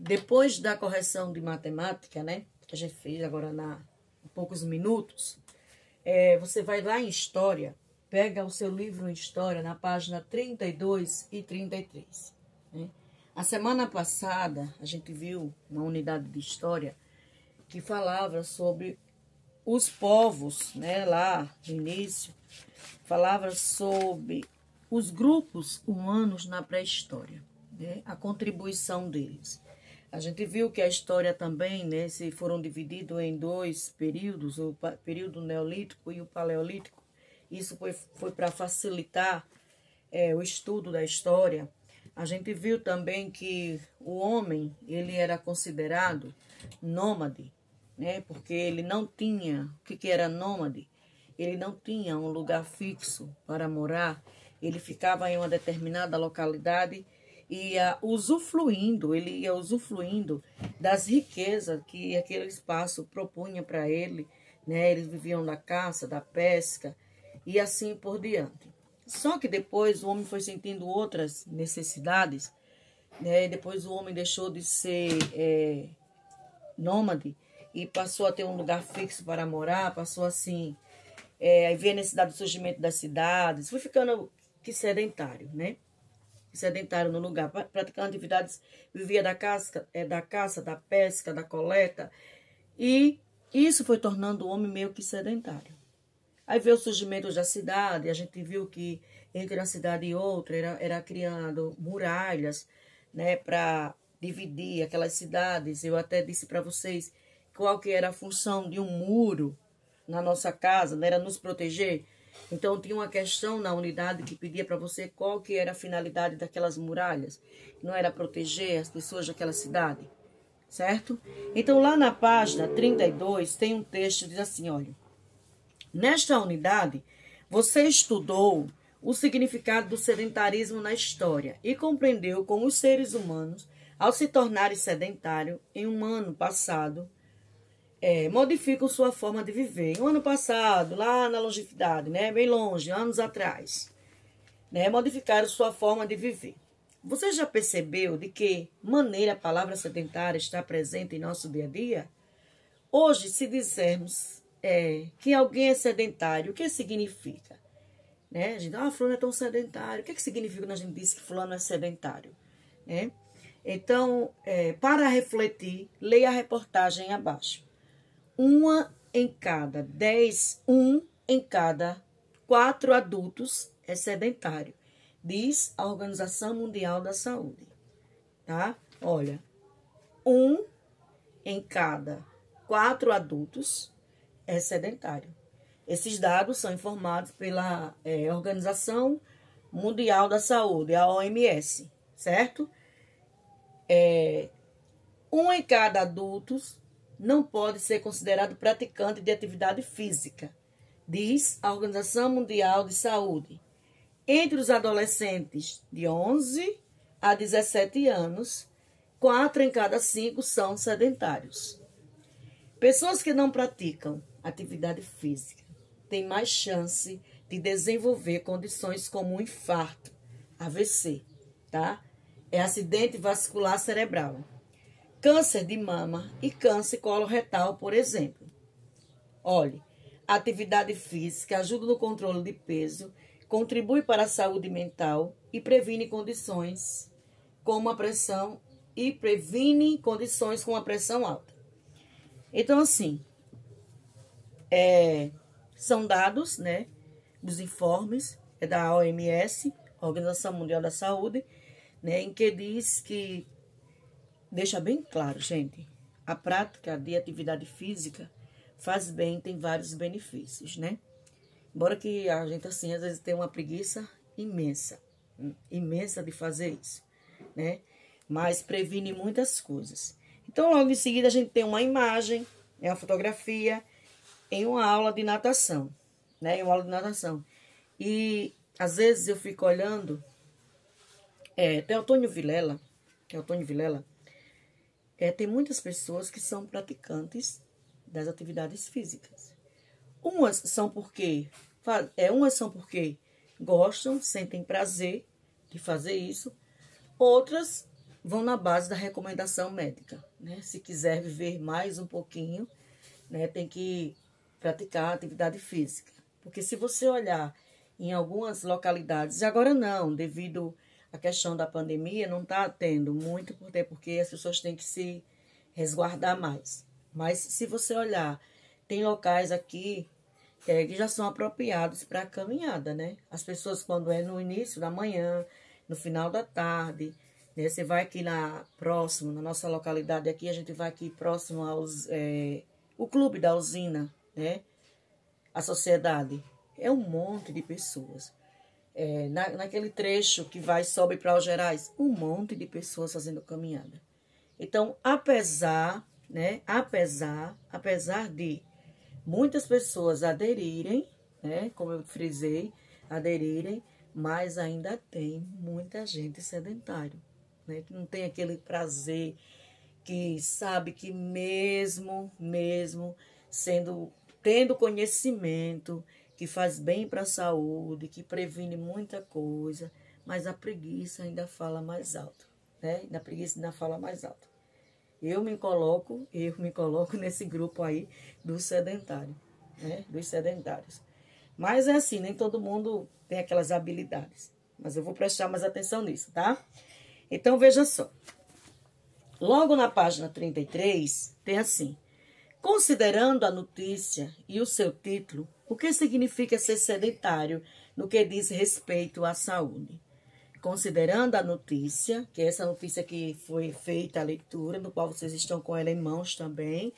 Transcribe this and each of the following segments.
depois da correção de matemática, né? Que a gente fez agora em poucos minutos, você vai lá em História, pega o seu livro em História na página 32 e 33. Né? A semana passada, a gente viu uma unidade de História que falava sobre os povos, né? Lá no início, falava sobre os grupos humanos na pré-história, né? A contribuição deles. A gente viu que a história também, né, se foram divididos em dois períodos, o período neolítico e o paleolítico. Isso foi para facilitar o estudo da história. A gente viu também que o homem, ele era considerado nômade, né, porque ele não tinha, o que era nômade? Ele não tinha um lugar fixo para morar, ele ficava em uma determinada localidade e ele ia usufruindo das riquezas que aquele espaço propunha para ele, né? Eles viviam da caça, da pesca e assim por diante. Só que depois o homem foi sentindo outras necessidades, né? Depois o homem deixou de ser nômade e passou a ter um lugar fixo para morar, passou assim, a ver a necessidade do surgimento das cidades, foi ficando sedentário, né? Sedentário no lugar, praticando atividades, vivia da caça, da pesca, da coleta, e isso foi tornando o homem meio que sedentário. Aí veio o surgimento da cidade, a gente viu que entre uma cidade e outra era criando muralhas, né, para dividir aquelas cidades. Eu até disse para vocês qual que era a função de um muro na nossa casa, né, era nos proteger. Então, tinha uma questão na unidade que pedia para você qual que era a finalidade daquelas muralhas. Não era proteger as pessoas daquela cidade, certo? Então, lá na página 32, tem um texto que diz assim, olha. Nesta unidade, você estudou o significado do sedentarismo na história e compreendeu como os seres humanos, ao se tornarem sedentários em um ano passado, modificam sua forma de viver. Em um ano passado, lá na longevidade, né, bem longe, anos atrás, né, modificaram sua forma de viver. Você já percebeu de que maneira a palavra sedentária está presente em nosso dia a dia? Hoje, se dissermos que alguém é sedentário, o que significa? Né? A gente, fulano é tão sedentário. O que significa quando a gente diz que fulano é sedentário? Né? Então, para refletir, leia a reportagem abaixo. 1 em cada 4 adultos é sedentário, diz a Organização Mundial da Saúde. Tá? Olha, 1 em cada 4 adultos é sedentário. Esses dados são informados pela Organização Mundial da Saúde, a OMS, certo? 1 em cada adultos não pode ser considerado praticante de atividade física, diz a Organização Mundial de Saúde. Entre os adolescentes de 11 a 17 anos, 4 em cada 5 são sedentários. Pessoas que não praticam atividade física têm mais chance de desenvolver condições como um infarto, AVC, tá? Acidente vascular cerebral, câncer de mama e câncer coloretal, por exemplo. Olhe, a atividade física ajuda no controle de peso, contribui para a saúde mental e previne condições como a pressão com a pressão alta. Então, assim, são dados, né, dos informes da OMS, Organização Mundial da Saúde, né, em que diz que, deixa bem claro, gente, a prática de atividade física faz bem, tem vários benefícios, né? Embora que a gente, assim, às vezes tem uma preguiça imensa de fazer isso, né? Mas previne muitas coisas. Então, logo em seguida, a gente tem uma imagem, uma fotografia, em uma aula de natação, né? Em uma aula de natação. E, às vezes, eu fico olhando, tem Antônio Vilela, tem muitas pessoas que são praticantes das atividades físicas. Umas são porque gostam, sentem prazer de fazer isso. Outras vão na base da recomendação médica, né? Se quiser viver mais um pouquinho, né, tem que praticar atividade física. Porque se você olhar em algumas localidades, e agora não, devido à questão da pandemia, não está tendo muito, porque as pessoas têm que se resguardar mais. Mas se você olhar, tem locais aqui que já são apropriados para a caminhada, né? As pessoas, quando é no início da manhã, no final da tarde, né? Você vai aqui próximo, na nossa localidade aqui, a gente vai aqui próximo o clube da usina, né? A sociedade. É um monte de pessoas. Naquele trecho que sobe para os Gerais, um monte de pessoas fazendo caminhada. Então, apesar de muitas pessoas aderirem, né, como eu frisei, aderirem, mas ainda tem muita gente sedentária, né, que não tem aquele prazer, que sabe que mesmo tendo conhecimento, que faz bem para a saúde, que previne muita coisa, mas a preguiça ainda fala mais alto, né? A preguiça ainda fala mais alto. Eu me coloco nesse grupo aí dos sedentários, né? Dos sedentários. Mas é assim, nem todo mundo tem aquelas habilidades. Mas eu vou prestar mais atenção nisso, tá? Então, veja só. Logo na página 33, tem assim: considerando a notícia e o seu título, o que significa ser sedentário no que diz respeito à saúde? Considerando a notícia, que é essa notícia que foi feita a leitura, no qual vocês estão com ela em mãos também,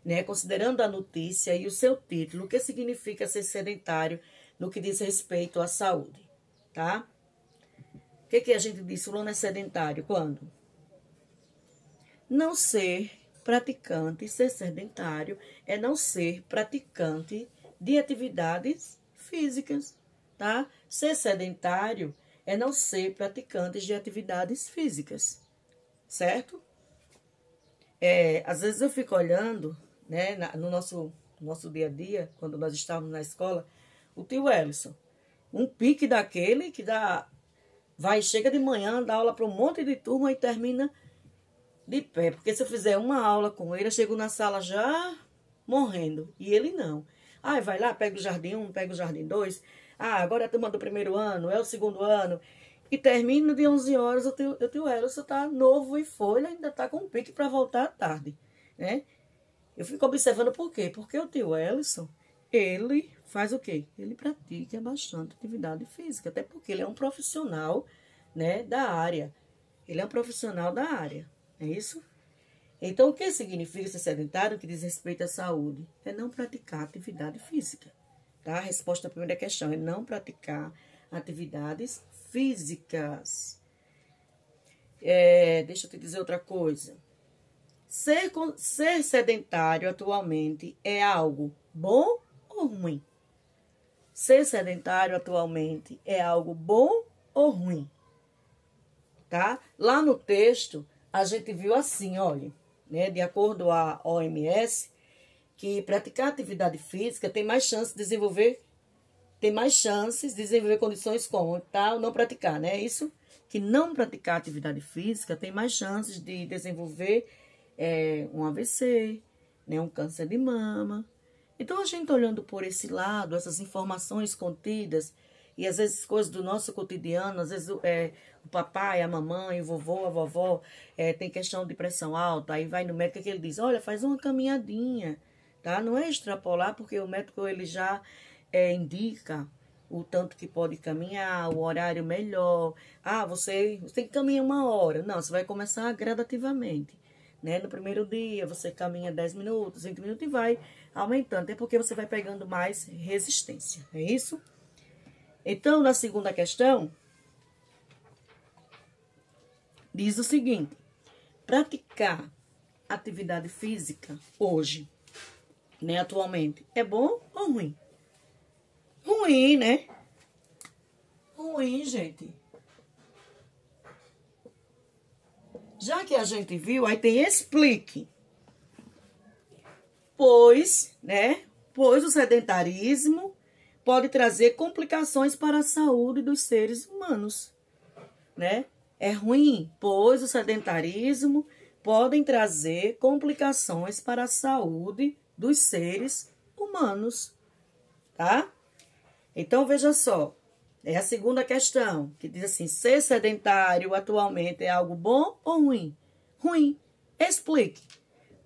né? Considerando a notícia e o seu título, o que significa ser sedentário no que diz respeito à saúde, tá? O que a gente diz? Fulano é sedentário quando? Não ser praticante, ser sedentário é não ser praticante de atividades físicas, tá? Ser sedentário é não ser praticante de atividades físicas, certo? Às vezes eu fico olhando, né, no nosso dia a dia, quando nós estávamos na escola, o tio Ellison, um pique daquele que chega de manhã, dá aula para um monte de turma e termina de pé, porque se eu fizer uma aula com ele, eu chego na sala já morrendo, e ele não. Vai lá, pega o jardim 1, pega o jardim 2, agora é a turma do primeiro ano, é o segundo ano, e termina de 11 horas, o tio Ellison tá novo e folha, ainda tá com pique para voltar à tarde, né? Eu fico observando por quê? Porque o tio Ellison, ele faz o quê? Ele pratica bastante atividade física, até porque ele é um profissional, né, da área. Ele é um profissional da área. É isso? Então, o que significa ser sedentário que diz respeito à saúde? É não praticar atividade física, tá? A resposta à primeira questão é não praticar atividades físicas. Deixa eu te dizer outra coisa. Ser sedentário atualmente é algo bom ou ruim? Ser sedentário atualmente é algo bom ou ruim? Tá? Lá no texto, a gente viu assim, olha, né, de acordo com a OMS, que praticar atividade física tem mais chances de desenvolver condições como tal, não praticar, né? Isso, que não praticar atividade física tem mais chances de desenvolver um AVC, né, um câncer de mama. Então, a gente olhando por esse lado, essas informações contidas, e às vezes coisas do nosso cotidiano, às vezes o papai, a mamãe, o vovô, a vovó, tem questão de pressão alta, aí vai no médico que ele diz, olha, faz uma caminhadinha, tá? Não é extrapolar, porque o médico ele já indica o tanto que pode caminhar, o horário melhor. Você tem que caminhar 1 hora. Não, você vai começar gradativamente, né? No primeiro dia, você caminha 10 minutos, 20 minutos e vai aumentando, até porque você vai pegando mais resistência, é isso? Então, na segunda questão, diz o seguinte: praticar atividade física hoje, né, atualmente, é bom ou ruim? Ruim, né? Ruim, gente. Já que a gente viu, aí tem explique. Pois o sedentarismo pode trazer complicações para a saúde dos seres humanos, né? É ruim, pois o sedentarismo pode trazer complicações para a saúde dos seres humanos, tá? Então, veja só, é a segunda questão, que diz assim, ser sedentário atualmente é algo bom ou ruim? Ruim. Explique.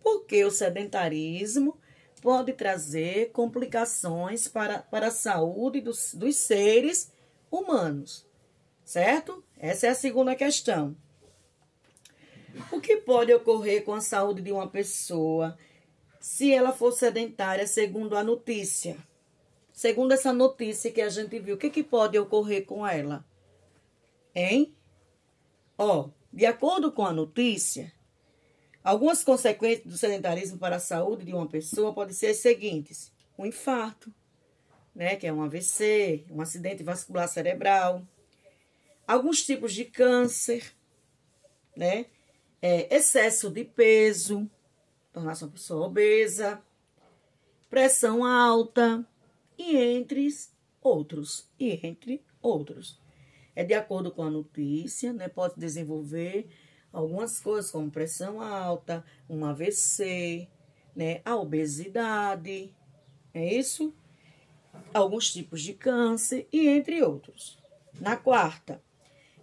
Porque o sedentarismo pode trazer complicações para a saúde dos seres humanos, certo? Essa é a segunda questão. O que pode ocorrer com a saúde de uma pessoa se ela for sedentária, segundo a notícia? Segundo essa notícia que a gente viu, o que pode ocorrer com ela? Hein? Ó, de acordo com a notícia, algumas consequências do sedentarismo para a saúde de uma pessoa podem ser as seguintes. Um infarto, né, que é um AVC, um acidente vascular cerebral. Alguns tipos de câncer, né? Excesso de peso, tornar-se uma pessoa obesa, pressão alta, e entre outros. É de acordo com a notícia, né? Pode desenvolver algumas coisas como pressão alta, um AVC, né? A obesidade, é isso? Alguns tipos de câncer e entre outros. Na quarta,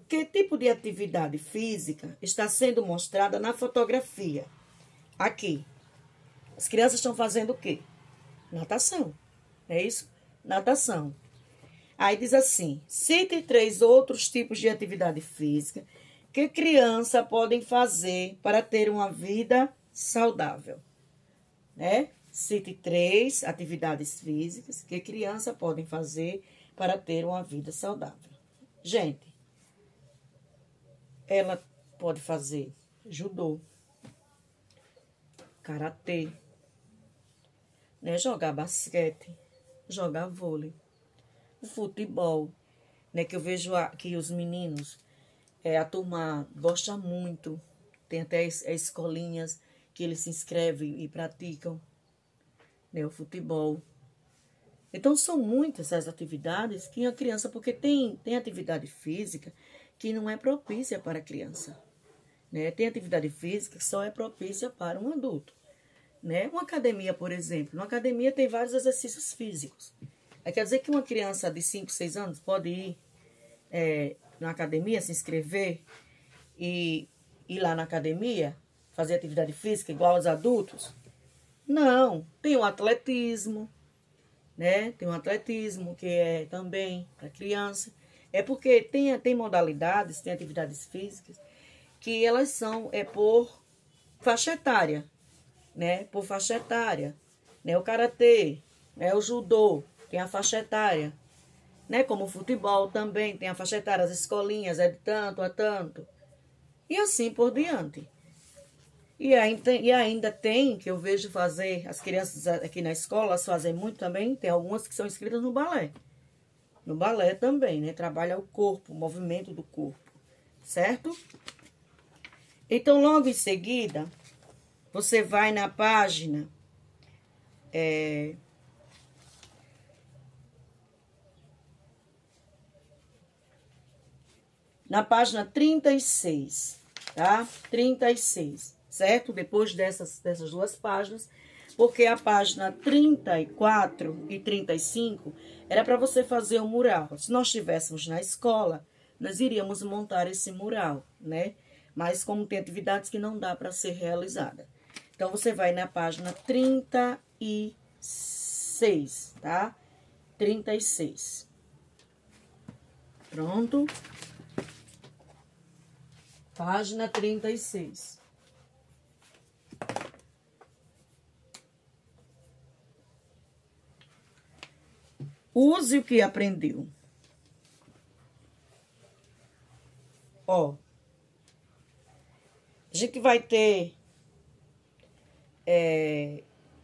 que tipo de atividade física está sendo mostrada na fotografia? Aqui. As crianças estão fazendo o quê? Natação. É isso? Natação. Aí diz assim, cite 3 outros tipos de atividade física que crianças podem fazer para ter uma vida saudável, né? Cite 3 atividades físicas que crianças podem fazer para ter uma vida saudável. Gente, ela pode fazer judô, karatê, né? Jogar basquete, jogar vôlei, o futebol, né? Que eu vejo que os meninos, a turma gosta muito, tem até as escolinhas que eles se inscrevem e praticam, né? O futebol. Então, são muitas as atividades que a criança, porque tem atividade física que não é propícia para a criança, né? Tem atividade física que só é propícia para um adulto, né? Uma academia, por exemplo. Uma academia tem vários exercícios físicos. Quer dizer que uma criança de 5, 6 anos pode ir na academia, se inscrever e ir lá na academia, fazer atividade física igual aos adultos? Não. Tem o atletismo, né? Tem o atletismo que é também para criança. É porque tem modalidades, tem atividades físicas que elas são por faixa etária, né? Por faixa etária, né? O karatê, né? O judô tem a faixa etária, né? Como o futebol também tem a faixa etária, as escolinhas é de tanto a tanto. E assim por diante. E ainda tem, que eu vejo fazer, as crianças aqui na escola, elas fazem muito também, tem algumas que são inscritas no balé. No balé também, né? Trabalha o corpo, o movimento do corpo, certo? Então, logo em seguida, você vai na página... na página 36, tá? 36, certo? Depois dessas 2 páginas, porque a página 34 e 35 era para você fazer um mural. Se nós estivéssemos na escola, nós iríamos montar esse mural, né? Mas como tem atividades que não dá para ser realizada. Então, você vai na página 36, tá? 36. Pronto. Página 36. Use o que aprendeu. Ó, a gente vai ter...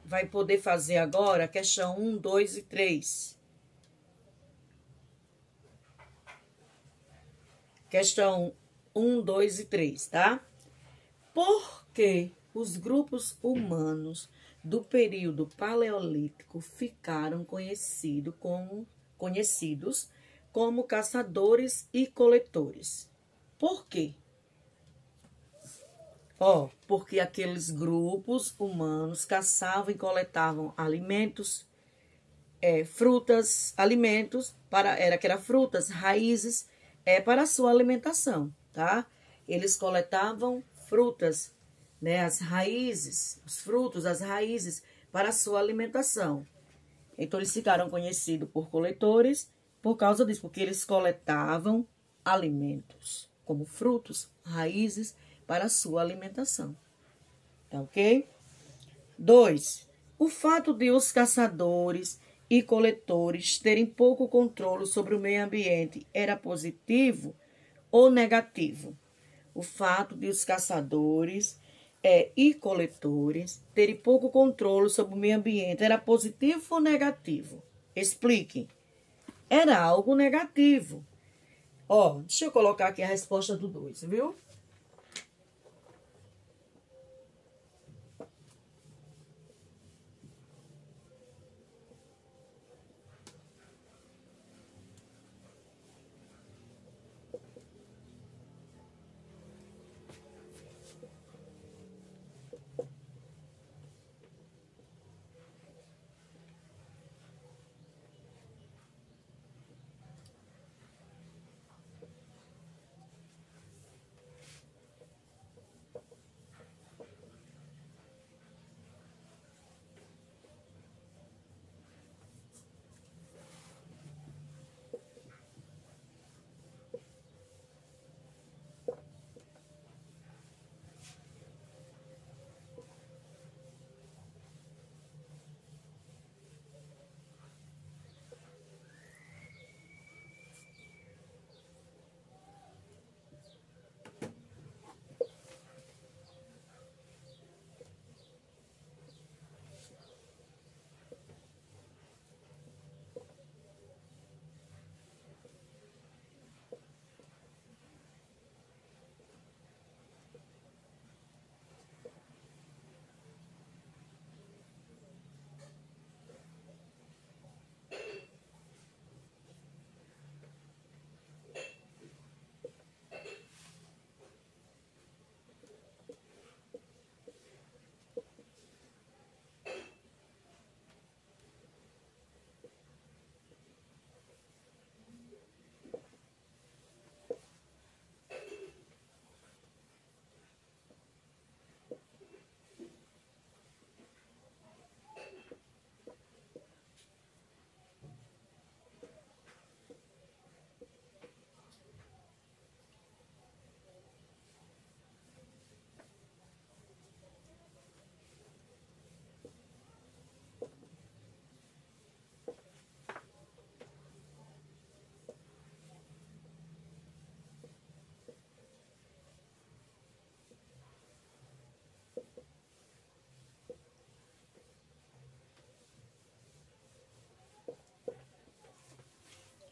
vai poder fazer agora a questão 1, 2 e 3. Questão 1, 2 e 3, tá? Por que os grupos humanos do período paleolítico ficaram conhecidos como caçadores e coletores? Por quê? Ó, porque aqueles grupos humanos caçavam e coletavam alimentos, frutas, alimentos, era frutas, raízes, para a sua alimentação, tá? Eles coletavam frutas, né, as raízes, os frutos, as raízes, para a sua alimentação. Então, eles ficaram conhecidos por coletores por causa disso, porque eles coletavam alimentos, como frutos, raízes, para a sua alimentação. Tá ok? 2. O fato de os caçadores e coletores terem pouco controle sobre o meio ambiente era positivo ou negativo? O fato de os caçadores e coletores terem pouco controle sobre o meio ambiente era positivo ou negativo? Explique. Era algo negativo. Ó, deixa eu colocar aqui a resposta do 2, viu?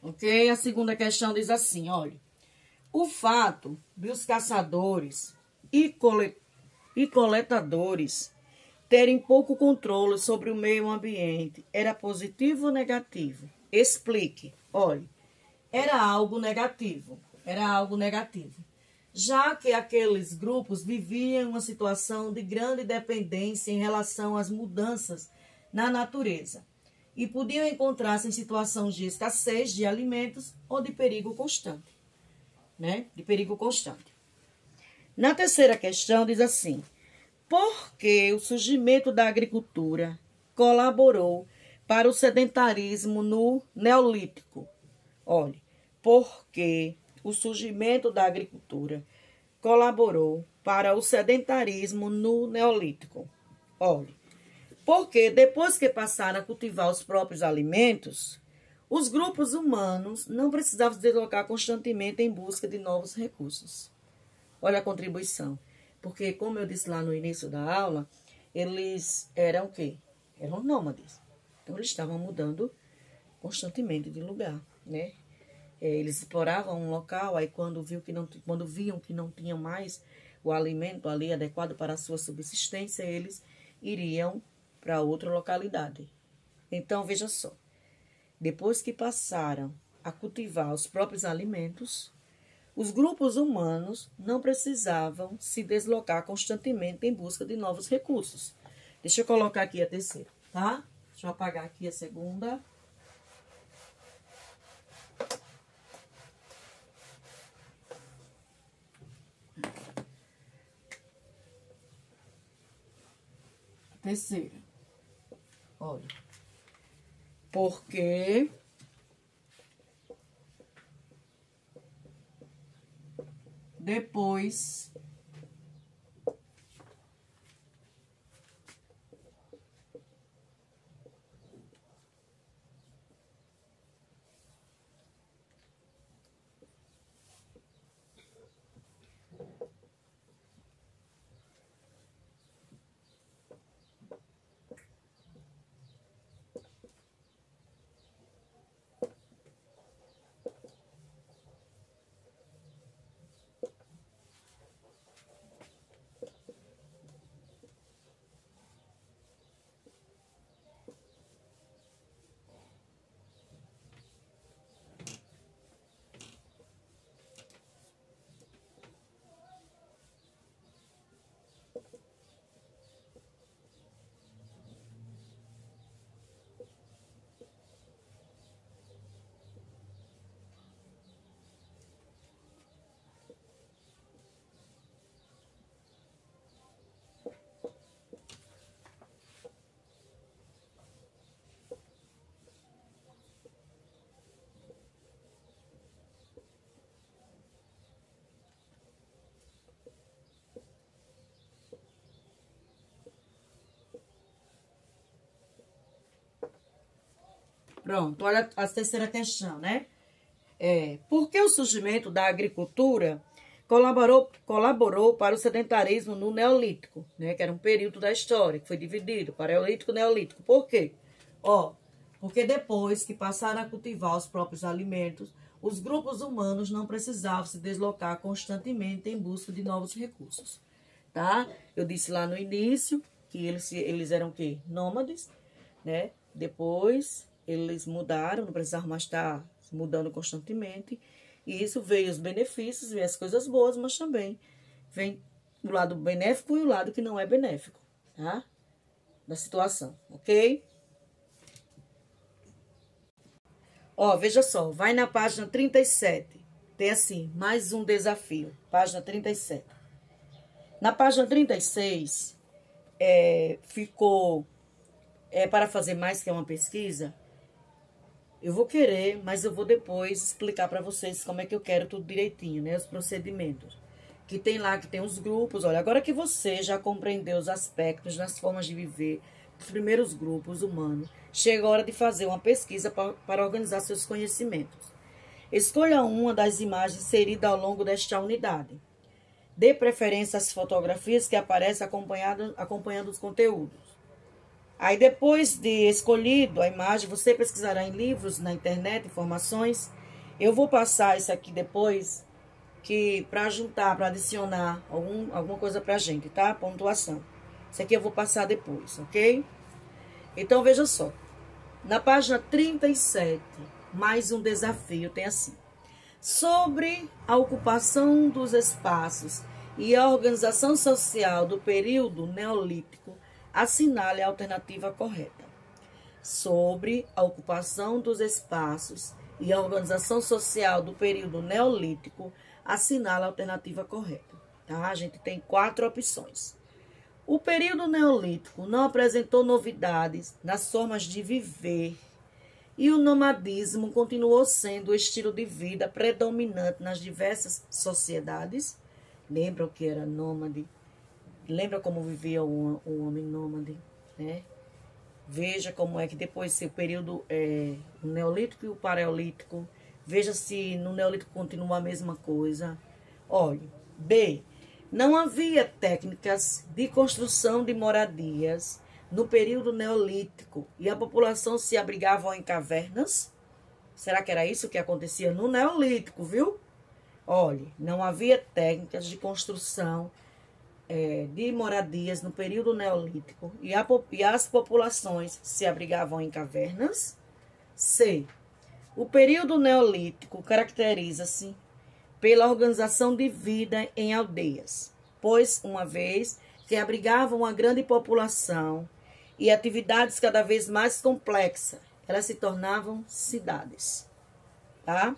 Ok? A segunda questão diz assim, olha. O fato de os caçadores e coletadores terem pouco controle sobre o meio ambiente era positivo ou negativo? Explique. Olha, era algo negativo. Era algo negativo. Já que aqueles grupos viviam uma situação de grande dependência em relação às mudanças na natureza e podiam encontrar-se em situações de escassez de alimentos ou de perigo constante, né? De perigo constante. Na terceira questão diz assim: por que o surgimento da agricultura colaborou para o sedentarismo no Neolítico? Olhe, por que o surgimento da agricultura colaborou para o sedentarismo no Neolítico? Olhe, porque depois que passaram a cultivar os próprios alimentos, os grupos humanos não precisavam se deslocar constantemente em busca de novos recursos. Olha a contribuição. Porque, como eu disse lá no início da aula, eles eram o quê? Eram nômades. Então, eles estavam mudando constantemente de lugar, né? Eles exploravam um local, aí quando viam que não tinham mais o alimento ali adequado para a sua subsistência, eles iriam para outra localidade. Então, veja só. Depois que passaram a cultivar os próprios alimentos, Os grupos humanos não precisavam se deslocar constantemente em busca de novos recursos. Deixa eu colocar aqui a terceira, tá? Deixa eu apagar aqui a segunda. Terceira. Olha. Porque depois pronto, olha a terceira questão, né? Por que o surgimento da agricultura colaborou para o sedentarismo no Neolítico, né? Que era um período da história, que foi dividido, Paleolítico e Neolítico. Por quê? Porque depois que passaram a cultivar os próprios alimentos, os grupos humanos não precisavam se deslocar constantemente em busca de novos recursos, tá? Eu disse lá no início que eles eram o quê? Nômades, né? Depois eles mudaram, não precisavam mais estar mudando constantemente. E isso veio os benefícios, veio as coisas boas, mas também vem o lado benéfico e o lado que não é benéfico, tá? Da situação, ok? Veja só, vai na página 37. Tem assim, mais um desafio. Página 37. Na página 36, ficou para fazer mais que uma pesquisa. Eu vou querer, mas eu vou depois explicar para vocês como é que eu quero tudo direitinho, né? Os procedimentos. Que tem lá, que tem os grupos. Olha, agora que você já compreendeu os aspectos nas formas de viver dos primeiros grupos humanos, chega a hora de fazer uma pesquisa para organizar seus conhecimentos. Escolha uma das imagens inseridas ao longo desta unidade. Dê preferência às fotografias que aparecem acompanhando os conteúdos. Aí, depois de escolhido a imagem, você pesquisará em livros, na internet, informações. Eu vou passar isso aqui depois, para juntar, para adicionar alguma coisa pra gente, tá? Pontuação. Isso aqui eu vou passar depois, ok? Então, veja só. Na página 37, mais um desafio, tem assim. Sobre a ocupação dos espaços e a organização social do período neolítico, assinale a alternativa correta. Sobre a ocupação dos espaços e a organização social do período neolítico, assinale a alternativa correta. Tá? A gente tem 4 opções. O período neolítico não apresentou novidades nas formas de viver e o nomadismo continuou sendo o estilo de vida predominante nas diversas sociedades. Lembra o que era nômade? Lembra como vivia o homem nômade, né? Veja como é que depois o período o neolítico e o paleolítico, veja se no neolítico continua a mesma coisa. Olha, B, não havia técnicas de construção de moradias no período neolítico e a população se abrigava em cavernas. Será que era isso que acontecia no neolítico, viu? Olha, não havia técnicas de construção de moradias no período neolítico e as populações se abrigavam em cavernas. C. O período neolítico caracteriza-se pela organização de vida em aldeias, pois, uma vez que abrigavam uma grande população e atividades cada vez mais complexas, elas se tornavam cidades, tá?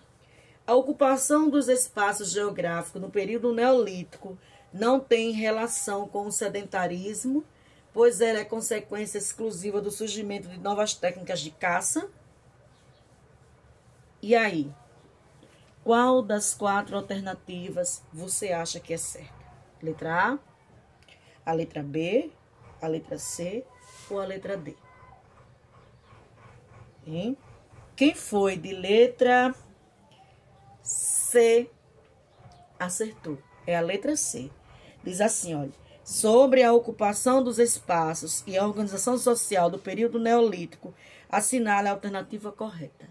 A ocupação dos espaços geográficos no período neolítico não tem relação com o sedentarismo, pois ela é consequência exclusiva do surgimento de novas técnicas de caça. E aí? Qual das 4 alternativas você acha que é certa? Letra A, a letra B, a letra C ou a letra D? Hein? Quem foi de letra C acertou? É a letra C. Diz assim, olha. Sobre a ocupação dos espaços e a organização social do período neolítico, assinale a alternativa correta.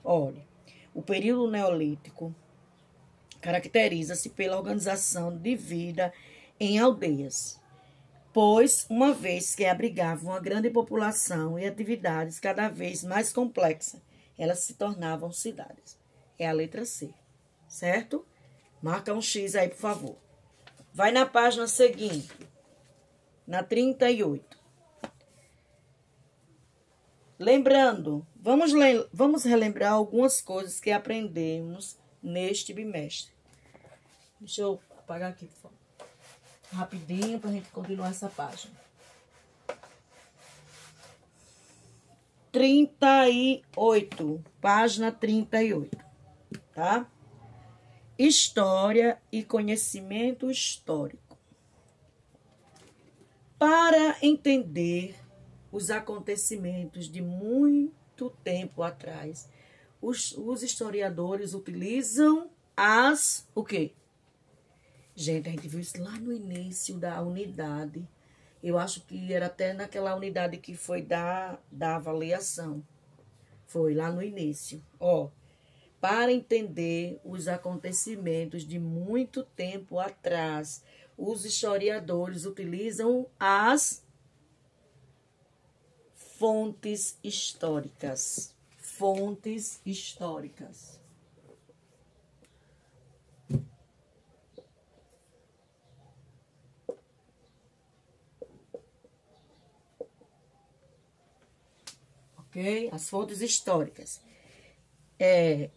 Olha, o período neolítico caracteriza-se pela organização de vida em aldeias, pois, uma vez que abrigavam uma grande população e atividades cada vez mais complexas, elas se tornavam cidades. É a letra C, certo? Marca um X aí, por favor. Vai na página seguinte, na 38. Lembrando, vamos relembrar algumas coisas que aprendemos neste bimestre. Deixa eu apagar aqui, por favor. Rapidinho, para a gente continuar essa página. 38, página 38, tá? História e conhecimento histórico. Para entender os acontecimentos de muito tempo atrás, os historiadores utilizam o quê? Gente, a gente viu isso lá no início da unidade. Eu acho que era até naquela unidade que foi da avaliação. Foi lá no início. Ó, para entender os acontecimentos de muito tempo atrás, os historiadores utilizam as fontes históricas. Fontes históricas. Ok? As fontes históricas.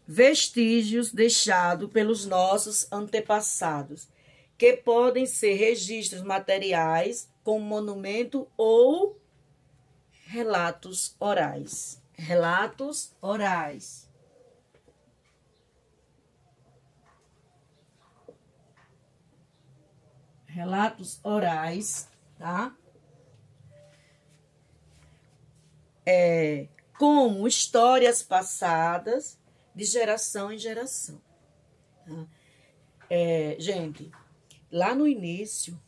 Vestígios deixados pelos nossos antepassados, que podem ser registros materiais, como monumento ou relatos orais. Relatos orais. Relatos orais, tá? Como histórias passadas de geração em geração. Tá? Gente, lá no início,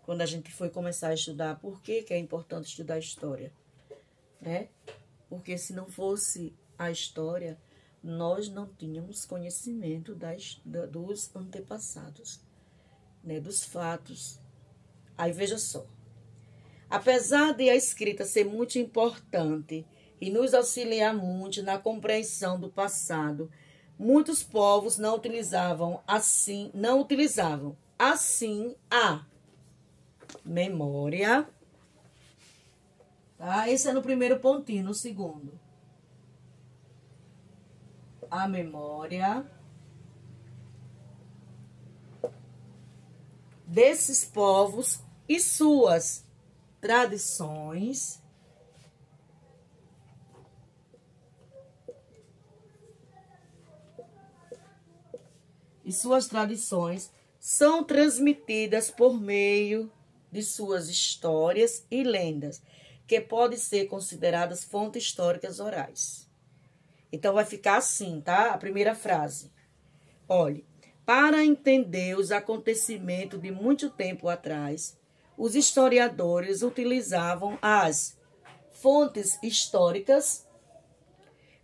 quando a gente foi começar a estudar, por que é importante estudar história? Né? Porque se não fosse a história, nós não tínhamos conhecimento dos antepassados, né? Dos fatos. Aí veja só. Apesar de a escrita ser muito importante e nos auxiliar muito na compreensão do passado, muitos povos não utilizavam assim a memória. Tá? Esse é no primeiro pontinho, no segundo. A memória desses povos e suas tradições são transmitidas por meio de suas histórias e lendas, que podem ser consideradas fontes históricas orais. Então, vai ficar assim, tá? A primeira frase. Olhe, para entender os acontecimentos de muito tempo atrás, os historiadores utilizavam as fontes históricas,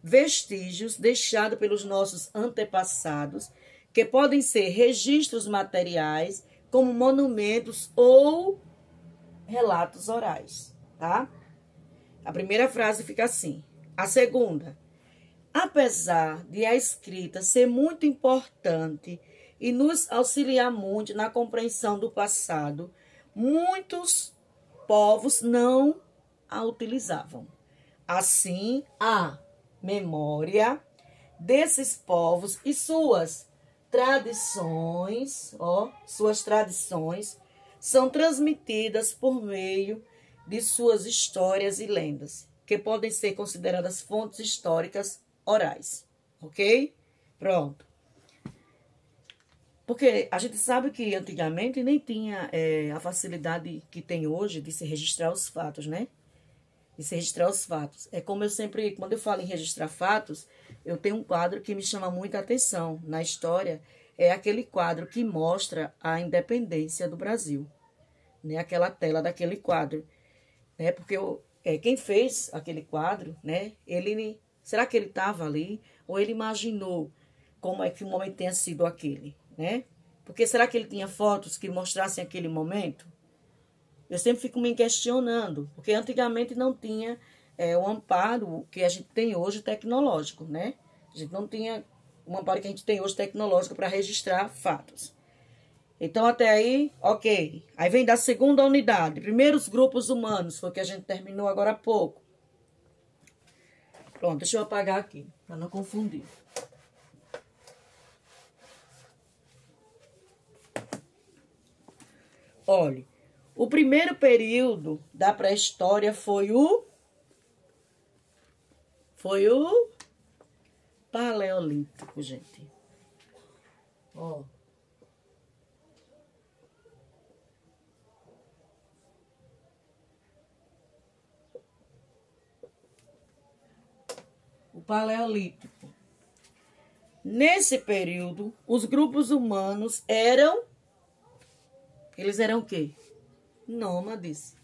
vestígios deixados pelos nossos antepassados, que podem ser registros materiais, como monumentos ou relatos orais, tá? A primeira frase fica assim. A segunda, apesar de a escrita ser muito importante e nos auxiliar muito na compreensão do passado, muitos povos não a utilizavam. Assim, a memória desses povos e suas tradições, são transmitidas por meio de suas histórias e lendas, que podem ser consideradas fontes históricas orais, ok? Pronto. Porque a gente sabe que antigamente nem tinha a facilidade que tem hoje de se registrar os fatos, né? De se registrar os fatos. É como eu sempre, quando eu falo em registrar fatos, eu tenho um quadro que me chama muita atenção na história, é aquele quadro que mostra a independência do Brasil, né? Aquela tela daquele quadro, né? Porque quem fez aquele quadro, né? Será que ele estava ali ou ele imaginou como é que o momento tenha sido aquele, né? Porque será que ele tinha fotos que mostrassem aquele momento? Eu sempre fico me questionando, porque antigamente não tinha o amparo que a gente tem hoje tecnológico, né? A gente não tinha o amparo que a gente tem hoje tecnológico para registrar fatos. Então, até aí, ok. Aí vem da segunda unidade. Primeiros grupos humanos, foi o que a gente terminou agora há pouco. Pronto, deixa eu apagar aqui, para não confundir. Olha, o primeiro período da pré-história foi o Paleolítico, gente. Ó. O Paleolítico. Nesse período, os grupos humanos eles eram o quê? Nômades.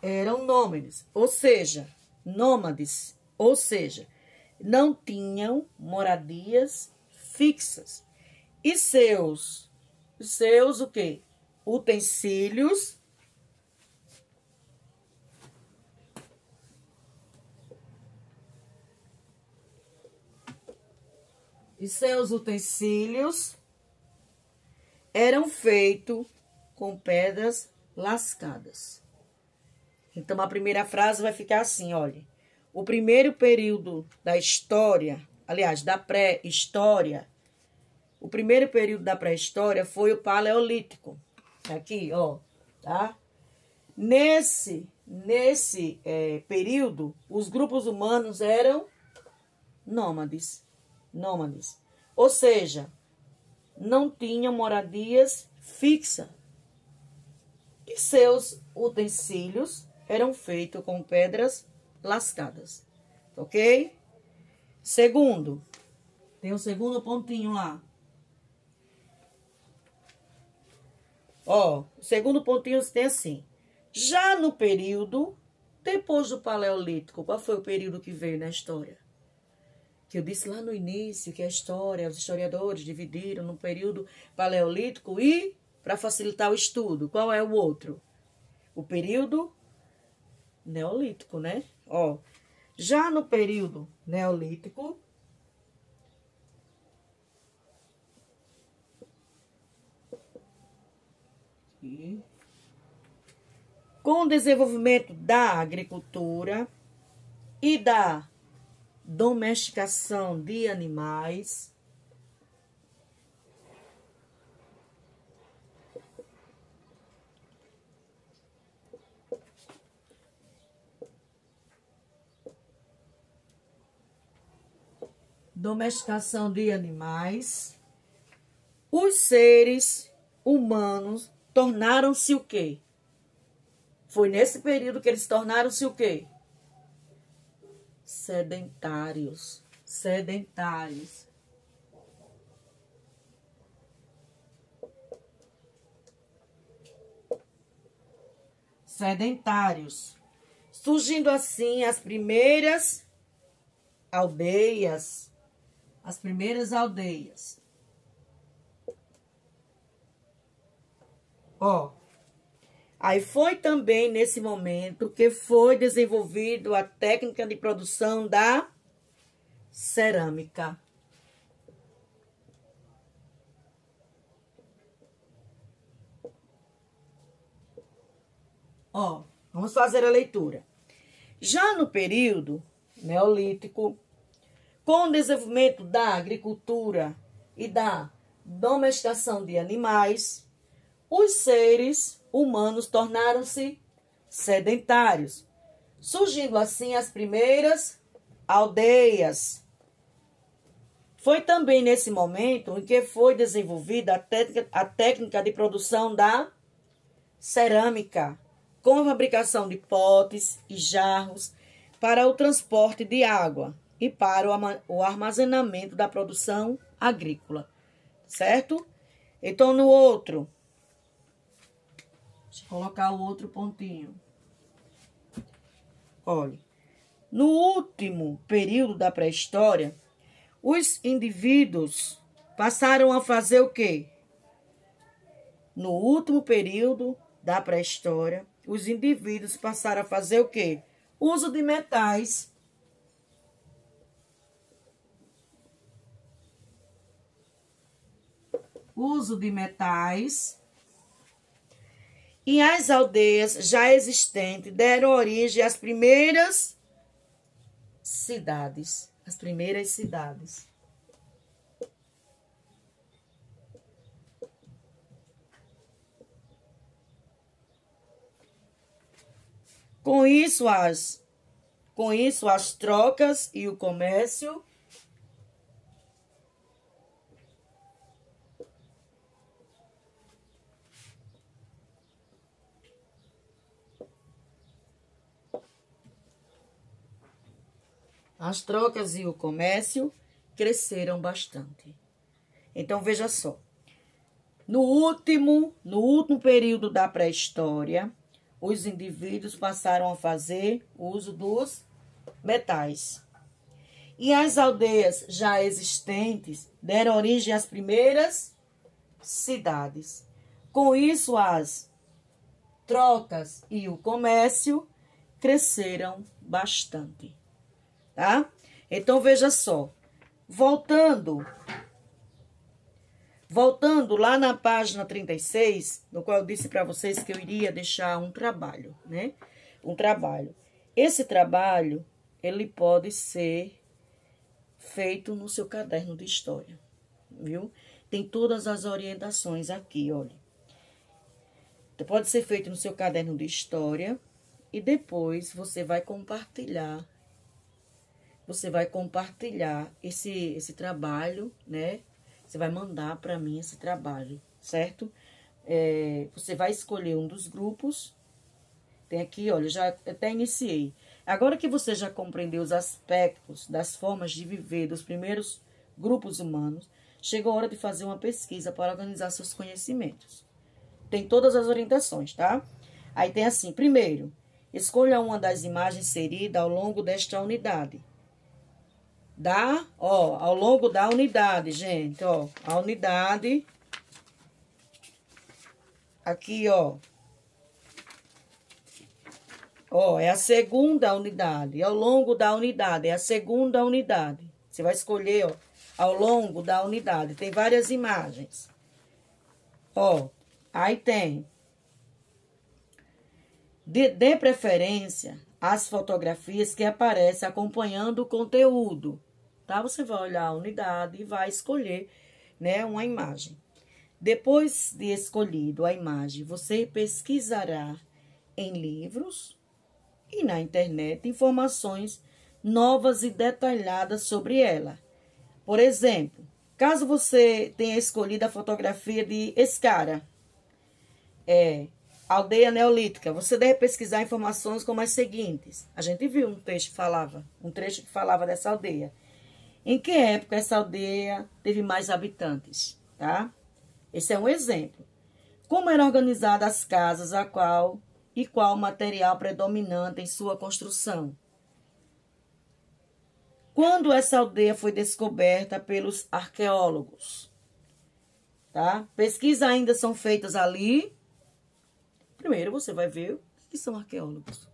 Eram nômades, ou seja, não tinham moradias fixas. E seus o quê? Utensílios eram feitos com pedras lascadas. Então, a primeira frase vai ficar assim, olha. O primeiro período da história, aliás, da pré-história, o primeiro período da pré-história foi o Paleolítico. Aqui, ó, tá? Nesse período, os grupos humanos eram nômades. Ou seja, não tinham moradias fixas. E seus utensílios eram feitos com pedras lascadas. Ok? Segundo, tem um segundo pontinho lá. Ó, o segundo pontinho tem assim. Já no período, depois do Paleolítico, qual foi o período que veio na história? Que eu disse lá no início que a história, os historiadores dividiram no período Paleolítico e, para facilitar o estudo, qual é o outro? O período Neolítico, né? Ó, já no período Neolítico, com o desenvolvimento da agricultura e da domesticação de animais, os seres humanos tornaram-se o quê? Foi nesse período que eles tornaram-se o quê? Sedentários. Surgindo assim as primeiras aldeias. Ó, Aí foi também nesse momento que foi desenvolvido a técnica de produção da cerâmica. Ó, vamos fazer a leitura. Já no período neolítico, com o desenvolvimento da agricultura e da domesticação de animais, os seres humanos tornaram-se sedentários, surgindo assim as primeiras aldeias. Foi também nesse momento em que foi desenvolvida a técnica de produção da cerâmica, com a fabricação de potes e jarros para o transporte de água e para o armazenamento da produção agrícola, certo? Então, no outro, deixa eu colocar o outro pontinho. Olha, no último período da pré-história, os indivíduos passaram a fazer o quê? No último período da pré-história, os indivíduos passaram a fazer o quê? Uso de metais. Uso de metais. E as aldeias já existentes deram origem às primeiras cidades. As primeiras cidades. Com isso, as trocas e o comércio cresceram bastante. Então, veja só. No último período da pré-história, os indivíduos passaram a fazer uso dos metais. E as aldeias já existentes deram origem às primeiras cidades. Com isso, as trocas e o comércio cresceram bastante, tá? Então, veja só. Voltando lá na página 36, no qual eu disse para vocês que eu iria deixar um trabalho, né? Um trabalho. Esse trabalho, ele pode ser feito no seu caderno de história, viu? Tem todas as orientações aqui, olha. Pode ser feito no seu caderno de história e depois você vai compartilhar. Você vai compartilhar esse trabalho, né? Você vai mandar para mim esse trabalho, certo? Você vai escolher um dos grupos. Tem aqui, olha, já até iniciei. Agora que você já compreendeu os aspectos das formas de viver dos primeiros grupos humanos, chegou a hora de fazer uma pesquisa para organizar seus conhecimentos. Tem todas as orientações, tá? Aí tem assim, primeiro, escolha uma das imagens inseridas ao longo desta unidade. Ao longo da unidade, gente, ó, a unidade, aqui, ó, é a segunda unidade, ao longo da unidade, é a segunda unidade, você vai escolher, ó, ao longo da unidade, tem várias imagens, ó, aí tem, dê preferência às fotografias que aparecem acompanhando o conteúdo. Tá? Você vai olhar a unidade e vai escolher, né, uma imagem. Depois de escolhido a imagem, você pesquisará em livros e na internet informações novas e detalhadas sobre ela. Por exemplo, caso você tenha escolhido a fotografia de Escara, aldeia neolítica, você deve pesquisar informações como as seguintes. A gente viu um trecho que falava dessa aldeia. Em que época essa aldeia teve mais habitantes, tá? Esse é um exemplo. Como eram organizadas as casas, qual material predominante em sua construção? Quando essa aldeia foi descoberta pelos arqueólogos, tá? Pesquisas ainda são feitas ali. Primeiro você vai ver o que são arqueólogos.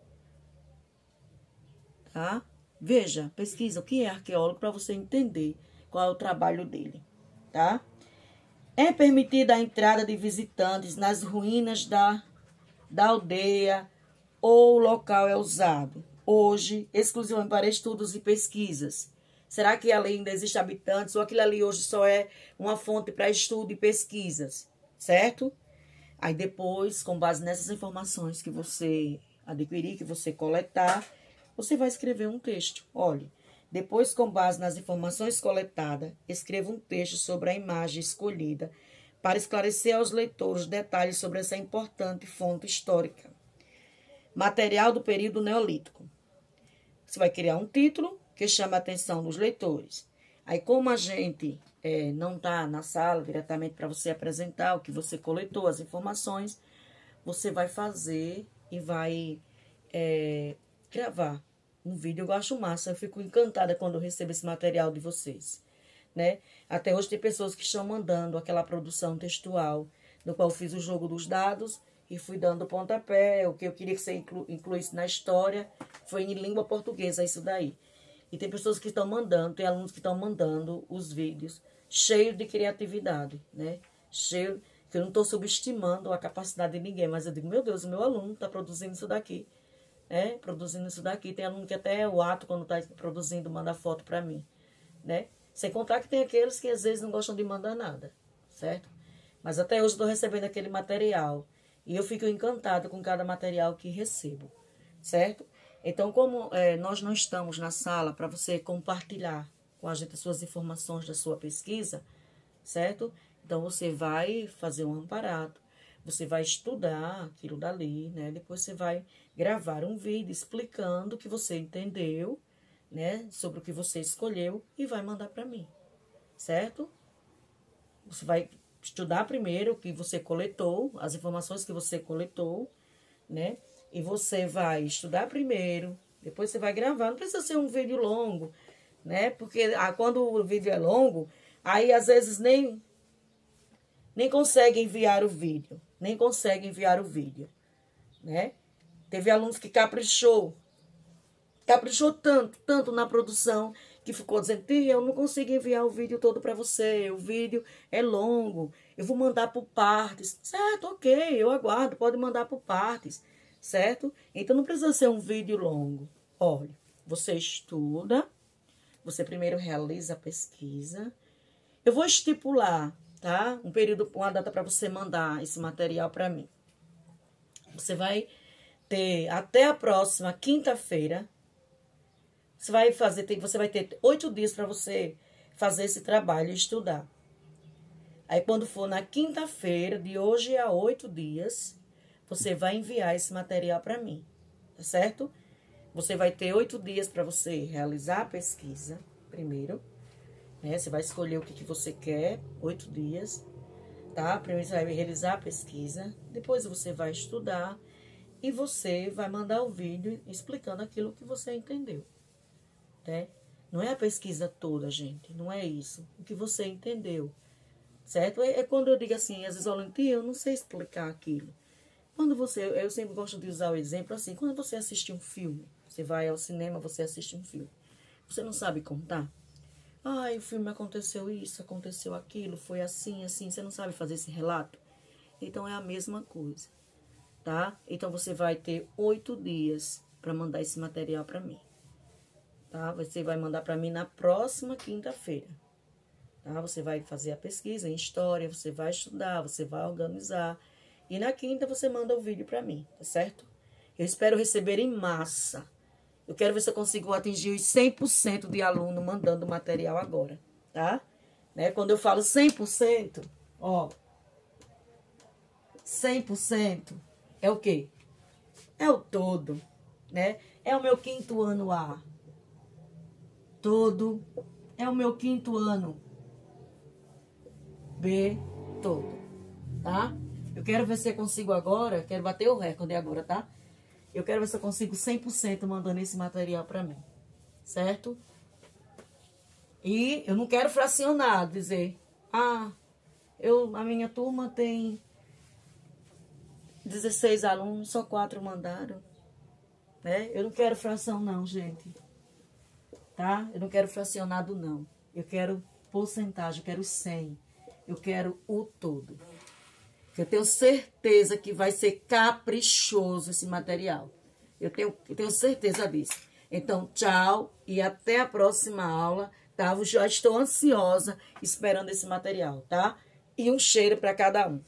Tá? Veja, pesquisa o que é arqueólogo para você entender qual é o trabalho dele, tá? É permitida a entrada de visitantes nas ruínas da aldeia ou o local é usado hoje exclusivamente para estudos e pesquisas. Será que ali ainda existem habitantes ou aquilo ali hoje só é uma fonte para estudo e pesquisas, certo? Aí depois, com base nessas informações que você adquirir, que você coletar, você vai escrever um texto. Olha, depois, com base nas informações coletadas, escreva um texto sobre a imagem escolhida para esclarecer aos leitores detalhes sobre essa importante fonte histórica. Material do período neolítico. Você vai criar um título que chama a atenção dos leitores. Aí, como a gente não está na sala diretamente para você apresentar o que você coletou, as informações, você vai fazer e vai gravar um vídeo. Eu acho massa, eu fico encantada quando eu recebo esse material de vocês, né? Até hoje tem pessoas que estão mandando aquela produção textual, no qual eu fiz o jogo dos dados e fui dando pontapé, o que eu queria que você incluísse na história, foi em língua portuguesa isso daí. E tem pessoas que estão mandando, tem alunos que estão mandando os vídeos cheios de criatividade, né? Cheio, que eu não estou subestimando a capacidade de ninguém, mas eu digo, meu Deus, o meu aluno está produzindo isso daqui, né? Produzindo isso daqui. Tem aluno que até o ato, quando está produzindo, manda foto para mim, né? Sem contar que tem aqueles que às vezes não gostam de mandar nada, certo? Mas até hoje estou recebendo aquele material e eu fico encantada com cada material que recebo, certo? Então, como nós não estamos na sala para você compartilhar com a gente as suas informações da sua pesquisa, certo? Então, você vai fazer um amparado, você vai estudar aquilo dali, né? Depois você vai gravar um vídeo explicando o que você entendeu, né? Sobre o que você escolheu e vai mandar para mim, certo? Você vai estudar primeiro o que você coletou, as informações que você coletou, né? E você vai estudar primeiro, depois você vai gravar. Não precisa ser um vídeo longo, né? Porque quando o vídeo é longo, aí às vezes nem consegue enviar o vídeo. Nem consegue enviar o vídeo, né? Teve alunos que caprichou tanto na produção, que ficou dizendo, tia, eu não consigo enviar o vídeo todo para você, o vídeo é longo, eu vou mandar por partes. Certo, ok, eu aguardo, pode mandar por partes, certo? Então, não precisa ser um vídeo longo. Olha, você estuda, você primeiro realiza a pesquisa. Eu vou estipular, tá? Um período, uma data para você mandar esse material para mim. Você vai ter até a próxima quinta-feira. Você vai ter 8 dias para você fazer esse trabalho e estudar. Aí, quando for na quinta-feira, de hoje a 8 dias, você vai enviar esse material para mim, tá certo? Você vai ter 8 dias para você realizar a pesquisa, primeiro, né? Você vai escolher o que você quer, 8 dias, tá? Primeiro você vai realizar a pesquisa, depois você vai estudar e você vai mandar o vídeo explicando aquilo que você entendeu. Né? Não é a pesquisa toda, gente. Não é isso. O que você entendeu. Certo? É quando eu digo assim, às vezes eu não sei explicar aquilo. Quando eu sempre gosto de usar o exemplo assim, quando você assiste um filme, você vai ao cinema, você assiste um filme. Você não sabe contar? O filme aconteceu isso, aconteceu aquilo, foi assim, assim. Você não sabe fazer esse relato? Então, é a mesma coisa. Tá? Então, você vai ter 8 dias para mandar esse material para mim. Tá? Você vai mandar para mim na próxima quinta-feira. Tá? Você vai fazer a pesquisa em história, você vai estudar, você vai organizar. E na quinta você manda o vídeo para mim, tá certo? Eu espero receber em massa. Eu quero ver se eu consigo atingir os 100% de aluno mandando material agora, tá? Né? Quando eu falo 100%, ó, 100% é o quê? É o todo, né? É o meu 5º ano A. Todo é o meu 5º ano B todo, tá? Eu quero ver se eu consigo agora, quero bater o recorde agora, tá? Eu quero ver se eu consigo 100% mandando esse material pra mim, certo? E eu não quero fracionar, dizer, a minha turma tem 16 alunos, só 4 mandaram. Né? Eu não quero fração não, gente. Tá? Eu não quero fracionado não. Eu quero porcentagem, eu quero 100. Eu quero o todo. Eu tenho certeza que vai ser caprichoso esse material. Eu tenho certeza disso. Então, tchau e até a próxima aula, tá? Eu já estou ansiosa esperando esse material, tá? E um cheiro para cada um.